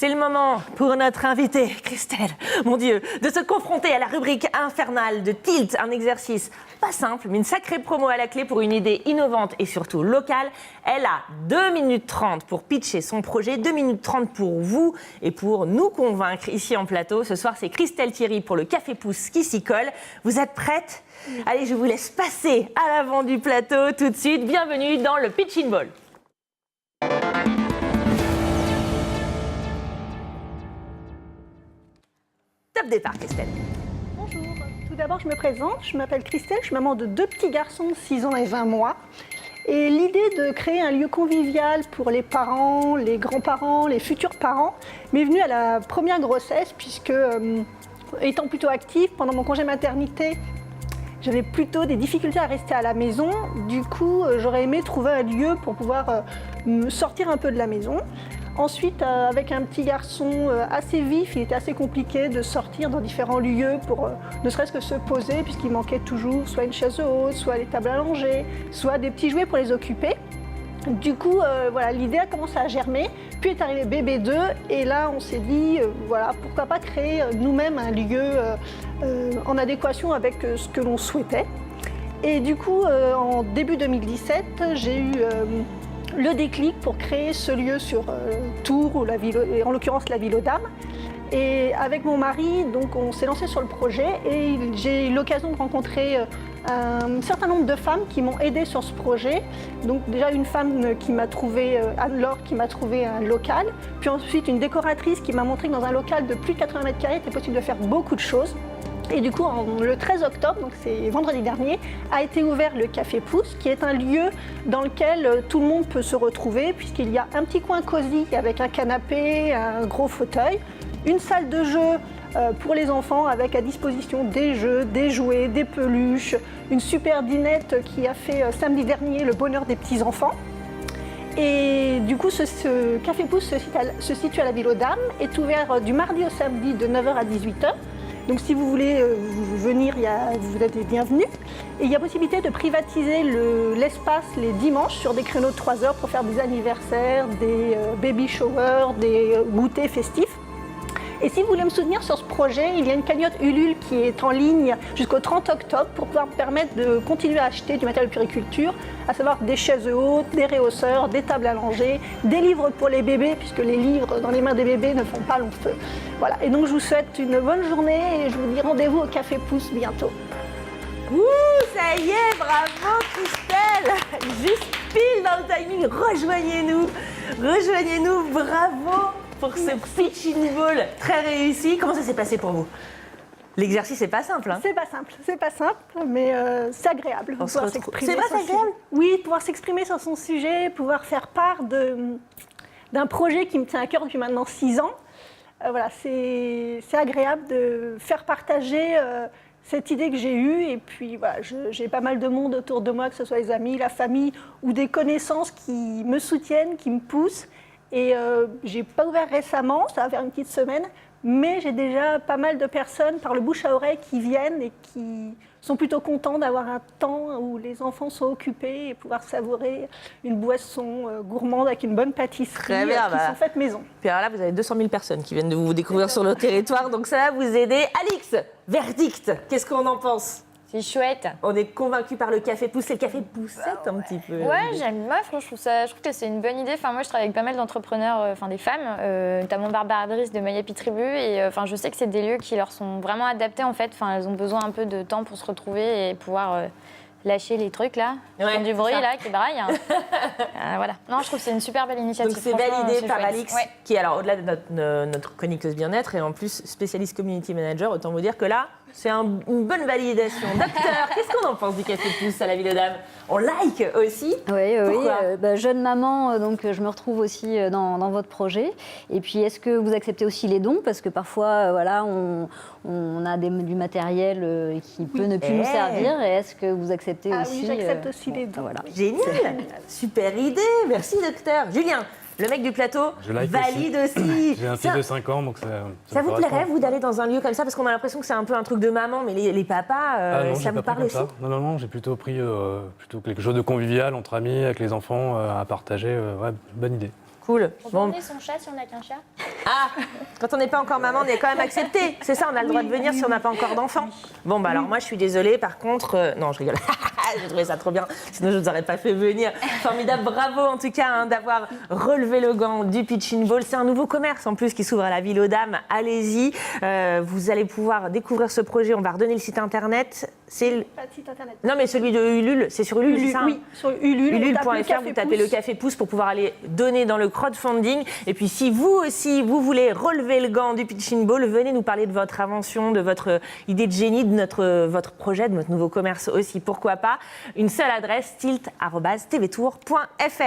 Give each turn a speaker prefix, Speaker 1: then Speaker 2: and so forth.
Speaker 1: C'est le moment pour notre invitée, Christelle, mon Dieu, de se confronter à la rubrique infernale de Tilt, un exercice pas simple, mais une sacrée promo à la clé pour une idée innovante et surtout locale. Elle a 2 minutes 30 pour pitcher son projet, 2 minutes 30 pour vous et pour nous convaincre ici en plateau. Ce soir, c'est Christelle Thierry pour le Café Pouce qui s'y colle. Vous êtes prête ? Allez, je vous laisse passer à l'avant du plateau tout de suite. Bienvenue dans le Pitching Ball. Top départ, Christelle.
Speaker 2: Bonjour. Tout d'abord, je me présente. Je m'appelle Christelle. Je suis maman de 2 petits garçons de 6 ans et 20 mois. Et l'idée de créer un lieu convivial pour les parents, les grands-parents, les futurs parents m'est venue à la première grossesse puisque, étant plutôt active pendant mon congé maternité, j'avais plutôt des difficultés à rester à la maison. Du coup, j'aurais aimé trouver un lieu pour pouvoir me sortir un peu de la maison. Ensuite, avec un petit garçon assez vif, il était assez compliqué de sortir dans différents lieux pour ne serait-ce que se poser, puisqu'il manquait toujours soit une chaise haute, soit les tables allongées, soit des petits jouets pour les occuper. Du coup, voilà, l'idée a commencé à germer, puis est arrivé bébé 2, et là on s'est dit, voilà, pourquoi pas créer nous-mêmes un lieu en adéquation avec ce que l'on souhaitait. Et du coup, en début 2017, j'ai eu le déclic pour créer ce lieu sur Tours, ou en l'occurrence la Ville aux Dames. Et avec mon mari, donc, on s'est lancé sur le projet et j'ai eu l'occasion de rencontrer un certain nombre de femmes qui m'ont aidée sur ce projet. Donc déjà une femme qui m'a trouvé, Anne-Laure, qui m'a trouvé un local. Puis ensuite une décoratrice qui m'a montré que dans un local de plus de 80 mètres carrés, il était possible de faire beaucoup de choses. Et du coup, le 13 octobre, donc c'est vendredi dernier, a été ouvert le Café Pouce, qui est un lieu dans lequel tout le monde peut se retrouver, puisqu'il y a un petit coin cosy avec un canapé, un gros fauteuil, une salle de jeu pour les enfants avec à disposition des jeux, des jouets, des peluches, une super dînette qui a fait samedi dernier le bonheur des petits-enfants. Et du coup, ce Café Pouce se situe à la Ville aux Dames, est ouvert du mardi au samedi de 9h à 18h. Donc si vous voulez venir, vous êtes les bienvenus. Et il y a possibilité de privatiser l'espace les dimanches sur des créneaux de 3 heures pour faire des anniversaires, des baby showers, des goûters festifs. Et si vous voulez me soutenir sur ce projet, il y a une cagnotte Ulule qui est en ligne jusqu'au 30 octobre pour pouvoir me permettre de continuer à acheter du matériel de puériculture, à savoir des chaises hautes, des réhausseurs, des tables allongées, des livres pour les bébés, puisque les livres dans les mains des bébés ne font pas long feu. Voilà, et donc je vous souhaite une bonne journée et je vous dis rendez-vous au Café Pouce bientôt.
Speaker 1: Ouh, ça y est, bravo Christelle. Juste pile dans le timing, rejoignez-nous, bravo pour ce pitching ball très réussi. Comment ça s'est passé pour vous ? L'exercice n'est pas simple. Hein ?
Speaker 2: C'est pas simple, mais c'est agréable.
Speaker 1: C'est vrai, c'est agréable ?
Speaker 2: Oui, pouvoir s'exprimer sur son sujet, pouvoir faire part d'un projet qui me tient à cœur depuis maintenant 6 ans. Voilà, c'est agréable de faire partager cette idée que j'ai eue. Et puis, voilà, j'ai pas mal de monde autour de moi, que ce soit les amis, la famille ou des connaissances qui me soutiennent, qui me poussent. Et j'ai pas ouvert récemment, ça va faire une petite semaine, mais j'ai déjà pas mal de personnes par le bouche à oreille qui viennent et qui sont plutôt contents d'avoir un temps où les enfants sont occupés et pouvoir savourer une boisson gourmande avec une bonne pâtisserie qui sont faites maison.
Speaker 1: Puis alors là, vous avez 200 000 personnes qui viennent de vous découvrir sur le territoire, donc ça va vous aider. Alix, verdict, qu'est-ce qu'on en pense ?
Speaker 3: C'est chouette.
Speaker 1: On est convaincus par le Café Pouce. C'est le Café Poucette un petit peu.
Speaker 3: Ouais, j'aime. Moi, franchement, je trouve que c'est une bonne idée. Enfin, moi, je travaille avec pas mal d'entrepreneurs, des femmes, notamment Barbara Driss de Maya Pitribu. Et je sais que c'est des lieux qui leur sont vraiment adaptés en fait. Enfin, elles ont besoin un peu de temps pour se retrouver et pouvoir lâcher les trucs là, qui font du bruit là, qui braillent. Voilà. Non, je trouve que c'est une super belle initiative.
Speaker 1: Donc c'est validé par Alix,
Speaker 3: ouais.
Speaker 1: qui est alors au-delà de notre chroniqueuse bien-être et en plus spécialiste community manager. Autant vous dire que là, c'est une bonne validation. Docteur, qu'est-ce qu'on en pense du Café Pouce à la Ville aux Dames ? On like aussi.
Speaker 4: Oui,
Speaker 1: Pourquoi
Speaker 4: jeune maman, donc je me retrouve aussi dans votre projet. Et puis, est-ce que vous acceptez aussi les dons ? Parce que parfois, voilà, on a du matériel qui peut ne plus nous servir. Et est-ce que vous acceptez aussi
Speaker 2: oui, j'accepte aussi les dons.
Speaker 4: Voilà.
Speaker 1: Génial. Super idée. Merci, docteur. Julien, le mec du plateau, valide aussi.
Speaker 5: J'ai un fils de 5 ans, donc
Speaker 1: ça vous plairait, vous, d'aller dans un lieu comme ça ? Parce qu'on a l'impression que c'est un peu un truc de maman, mais les papas,
Speaker 5: non,
Speaker 1: ça vous parle aussi ?
Speaker 5: Non, j'ai plutôt pris quelque chose de convivial entre amis, avec les enfants, à partager. Ouais, bonne idée.
Speaker 1: Cool.
Speaker 3: On peut
Speaker 1: Bon.
Speaker 3: emmener son chat si on n'a qu'un chat.
Speaker 1: Ah, quand on n'est pas encore maman, on est quand même accepté. C'est ça, on a le droit de venir si on n'a pas encore d'enfant. Bon, bah alors moi, je suis désolée. Par contre, non, je rigole. J'ai trouvé ça trop bien. Sinon, je ne vous aurais pas fait venir. Formidable. Bravo, en tout cas, hein, d'avoir relevé le gant du Pitching Ball. C'est un nouveau commerce, en plus, qui s'ouvre à la Ville aux Dames. Allez-y. Vous allez pouvoir découvrir ce projet. On va redonner le site internet. C'est
Speaker 2: Pas de site internet.
Speaker 1: Non, mais celui de Ulule, c'est sur Ulule, c'est ça, hein?
Speaker 2: Oui, sur Ulule. on tape le
Speaker 1: Ulule.fr,
Speaker 2: Café
Speaker 1: vous tapez
Speaker 2: Pouce.
Speaker 1: le Café Pouce pour pouvoir aller donner dans le crowdfunding. Et puis si vous aussi, vous voulez relever le gant du Pitching Ball, venez nous parler de votre invention, de votre idée de génie, de votre projet, de notre nouveau commerce aussi, pourquoi pas. Une seule adresse, tilt@tvtour.fr.